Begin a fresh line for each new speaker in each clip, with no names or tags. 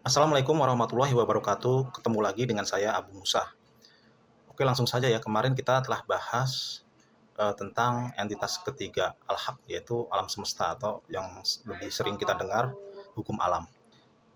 Assalamualaikum warahmatullahi wabarakatuh. Ketemu lagi dengan saya Abu Musa. Oke, langsung saja ya. Kemarin kita telah bahas tentang entitas ketiga al-haq, yaitu alam semesta atau yang lebih sering kita dengar hukum alam.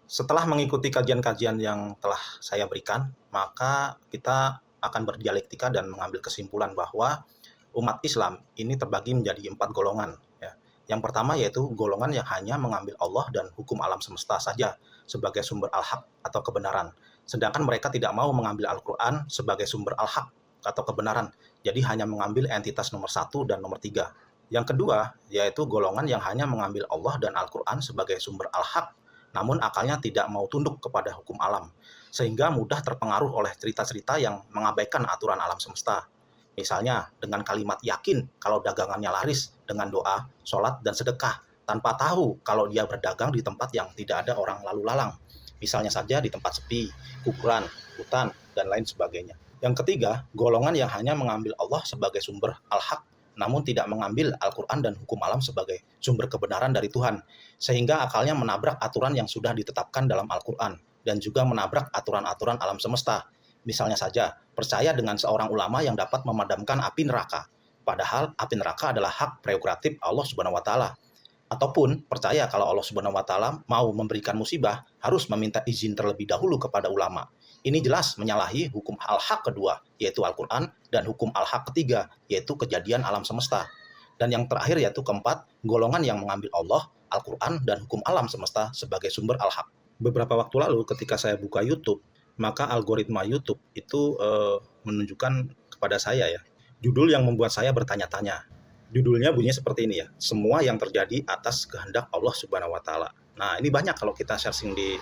Setelah mengikuti kajian-kajian yang telah saya berikan, maka kita akan berdialektika dan mengambil kesimpulan bahwa umat Islam ini terbagi menjadi 4 golongan. Ya. Yang pertama yaitu golongan yang hanya mengambil Allah dan hukum alam semesta saja sebagai sumber al-haq atau kebenaran. Sedangkan mereka tidak mau mengambil Al-Quran sebagai sumber al-haq atau kebenaran. Jadi hanya mengambil entitas nomor 1 dan nomor 3. Yang kedua yaitu golongan yang hanya mengambil Allah dan Al-Quran sebagai sumber al-haq, namun akalnya tidak mau tunduk kepada hukum alam, sehingga mudah terpengaruh oleh cerita-cerita yang mengabaikan aturan alam semesta. Misalnya dengan kalimat yakin kalau dagangannya laris dengan doa, sholat, dan sedekah, tanpa tahu kalau dia berdagang di tempat yang tidak ada orang lalu lalang. Misalnya saja di tempat sepi, kuburan, hutan, dan lain sebagainya. Yang ketiga, golongan yang hanya mengambil Allah sebagai sumber al-haq, namun tidak mengambil Al-Quran dan hukum alam sebagai sumber kebenaran dari Tuhan, sehingga akalnya menabrak aturan yang sudah ditetapkan dalam Al-Quran, dan juga menabrak aturan-aturan alam semesta. Misalnya saja, percaya dengan seorang ulama yang dapat memadamkan api neraka, padahal api neraka adalah hak prerogatif Allah Subhanahu wa Ta'ala. Ataupun percaya kalau Allah Subhanahu wa Ta'ala mau memberikan musibah harus meminta izin terlebih dahulu kepada ulama. Ini jelas menyalahi hukum al-haq kedua, yaitu Al-Quran, dan hukum al-haq ketiga, yaitu kejadian alam semesta. Dan yang terakhir yaitu keempat, golongan yang mengambil Allah, Al-Quran, dan hukum alam semesta sebagai sumber al-haq. Beberapa waktu lalu ketika saya buka YouTube, maka algoritma YouTube itu menunjukkan kepada saya ya, judul yang membuat saya bertanya-tanya. Judulnya bunyinya seperti ini ya, semua yang terjadi atas kehendak Allah Subhanahu wa Ta'ala. Nah, ini banyak kalau kita searching di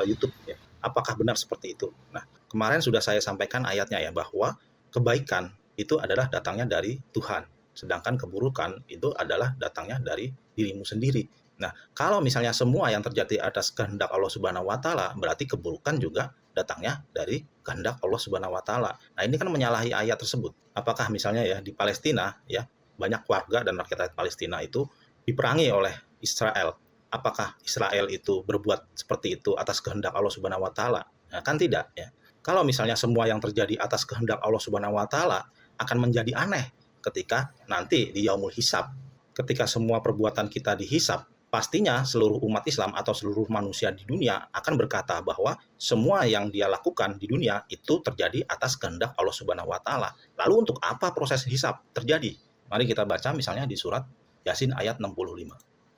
YouTube ya. Apakah benar seperti itu? Nah, kemarin sudah saya sampaikan ayatnya ya, bahwa kebaikan itu adalah datangnya dari Tuhan, sedangkan keburukan itu adalah datangnya dari dirimu sendiri. Nah, kalau misalnya semua yang terjadi atas kehendak Allah Subhanahu wa Ta'ala, berarti keburukan juga datangnya dari kehendak Allah Subhanahu wa Ta'ala. Nah, ini kan menyalahi ayat tersebut. Apakah misalnya ya di Palestina ya, banyak warga dan rakyat Palestina itu diperangi oleh Israel. Apakah Israel itu berbuat seperti itu atas kehendak Allah Subhanahu wa Ta'ala? Nah, kan tidak ya. Kalau misalnya semua yang terjadi atas kehendak Allah Subhanahu wa Ta'ala, akan menjadi aneh ketika nanti di yaumul hisab. Ketika semua perbuatan kita dihisab, pastinya seluruh umat Islam atau seluruh manusia di dunia akan berkata bahwa semua yang dia lakukan di dunia itu terjadi atas kehendak Allah Subhanahu wa Ta'ala. Lalu untuk apa proses hisab terjadi? Mari kita baca misalnya di surat Yasin ayat 65.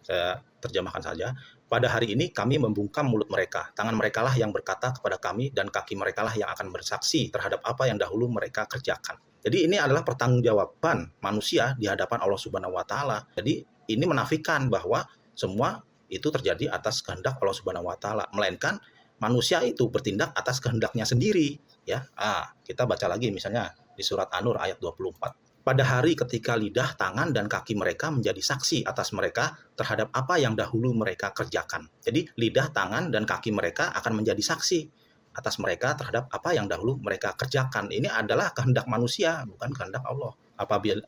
Saya terjemahkan saja. Pada hari ini kami membungkam mulut mereka. Tangan mereka lah yang berkata kepada kami, dan kaki mereka lah yang akan bersaksi terhadap apa yang dahulu mereka kerjakan. Jadi ini adalah pertanggungjawaban manusia di hadapan Allah Subhanahu wa Ta'ala. Jadi ini menafikan bahwa semua itu terjadi atas kehendak Allah Subhanahu wa Ta'ala, melainkan manusia itu bertindak atas kehendaknya sendiri ya. Kita baca lagi misalnya di surat An-Nur ayat 24. Pada hari ketika lidah, tangan, dan kaki mereka menjadi saksi atas mereka terhadap apa yang dahulu mereka kerjakan. Jadi lidah, tangan, dan kaki mereka akan menjadi saksi atas mereka terhadap apa yang dahulu mereka kerjakan. Ini adalah kehendak manusia, bukan kehendak Allah.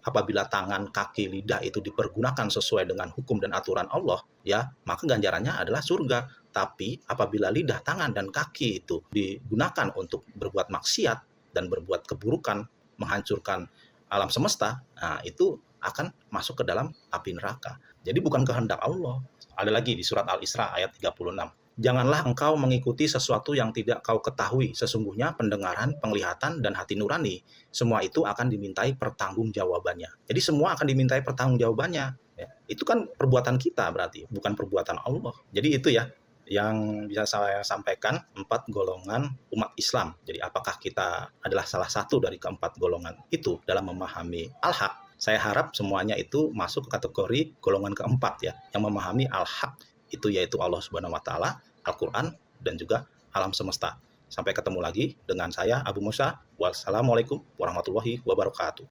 Apabila tangan, kaki, lidah itu dipergunakan sesuai dengan hukum dan aturan Allah, ya, maka ganjarannya adalah surga. Tapi apabila lidah, tangan, dan kaki itu digunakan untuk berbuat maksiat dan berbuat keburukan, menghancurkan alam semesta, nah itu akan masuk ke dalam api neraka. Jadi bukan kehendak Allah. Ada lagi di surat Al-Isra ayat 36. Janganlah engkau mengikuti sesuatu yang tidak kau ketahui. Sesungguhnya pendengaran, penglihatan, dan hati nurani, semua itu akan dimintai pertanggungjawabannya. Jadi semua akan dimintai pertanggungjawabannya. Ya, itu kan perbuatan kita berarti, bukan perbuatan Allah. Jadi itu ya yang bisa saya sampaikan, 4 golongan umat Islam. Jadi apakah kita adalah salah satu dari keempat golongan itu dalam memahami al-haq? Saya harap semuanya itu masuk ke kategori golongan keempat ya, yang memahami al-haq itu yaitu Allah Subhanahu wa Ta'ala, Al-Quran, dan juga alam semesta. Sampai ketemu lagi dengan saya Abu Musa. Wassalamualaikum warahmatullahi wabarakatuh.